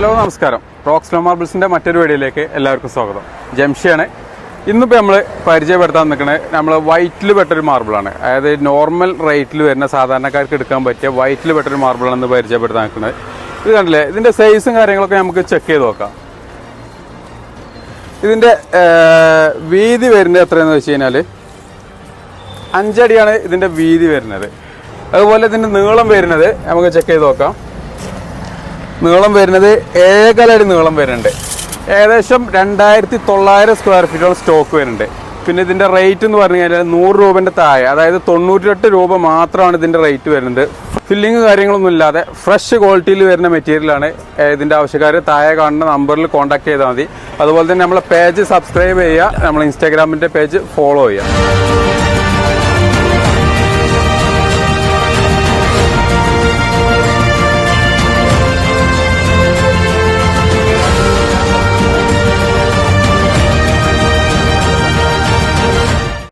Hello നമസ്കാരം. റോക്സ്ലോ മാർബിൾസിൻ്റെ മറ്റൊരു വീഡിയോയിലേക്ക് എല്ലാവർക്കും സ്വാഗതം. ജംഷിയാണ്. ഇന്നിപ്പോൾ നമ്മൾ പരിചയപ്പെടുത്താൻ നിൽക്കുന്നത് നമ്മൾ വൈറ്റിൽ പെട്ടൊരു മാർബിളാണ്. അതായത് നോർമൽ റേറ്റിൽ വരുന്ന സാധാരണക്കാർക്ക് എടുക്കാൻ പറ്റിയ വൈറ്റിൽ പെട്ടൊരു മാർബിളാണെന്ന് പരിചയപ്പെടുത്താൻ നിൽക്കുന്നത്. ഇത് കണ്ടില്ലേ, ഇതിൻ്റെ സൈസും കാര്യങ്ങളൊക്കെ നമുക്ക് ചെക്ക് ചെയ്ത് നോക്കാം. ഇതിൻ്റെ വീതി വരുന്നത് എത്രയെന്ന് വെച്ച് കഴിഞ്ഞാൽ 5 അടിയാണ് ഇതിൻ്റെ വീതി വരുന്നത്. അതുപോലെ ഇതിൻ്റെ നീളം വരുന്നത് നമുക്ക് ചെക്ക് ചെയ്ത് നോക്കാം. നീളം വരുന്നത് 1.25 അടി നീളം വരുന്നുണ്ട്. ഏകദേശം 2900 സ്ക്വയർ ഫീറ്റോളം സ്റ്റോക്ക് വരുന്നുണ്ട്. പിന്നെ ഇതിൻ്റെ റേറ്റ് എന്ന് പറഞ്ഞു കഴിഞ്ഞാൽ 100 രൂപൻ്റെ താഴെ, അതായത് 98 രൂപ മാത്രമാണ് ഇതിൻ്റെ റേറ്റ് വരുന്നത്. ഫില്ലിങ് കാര്യങ്ങളൊന്നും ഇല്ലാതെ ഫ്രഷ് ക്വാളിറ്റിയിൽ വരുന്ന മെറ്റീരിയലാണ്. ഇതിൻ്റെ ആവശ്യക്കാർ താഴെ കാണുന്ന നമ്പറിൽ കോൺടാക്ട് ചെയ്താൽ മതി. അതുപോലെ തന്നെ നമ്മളെ പേജ് സബ്സ്ക്രൈബ് ചെയ്യുക, നമ്മളെ ഇൻസ്റ്റാഗ്രാമിൻ്റെ പേജ് ഫോളോ ചെയ്യുക.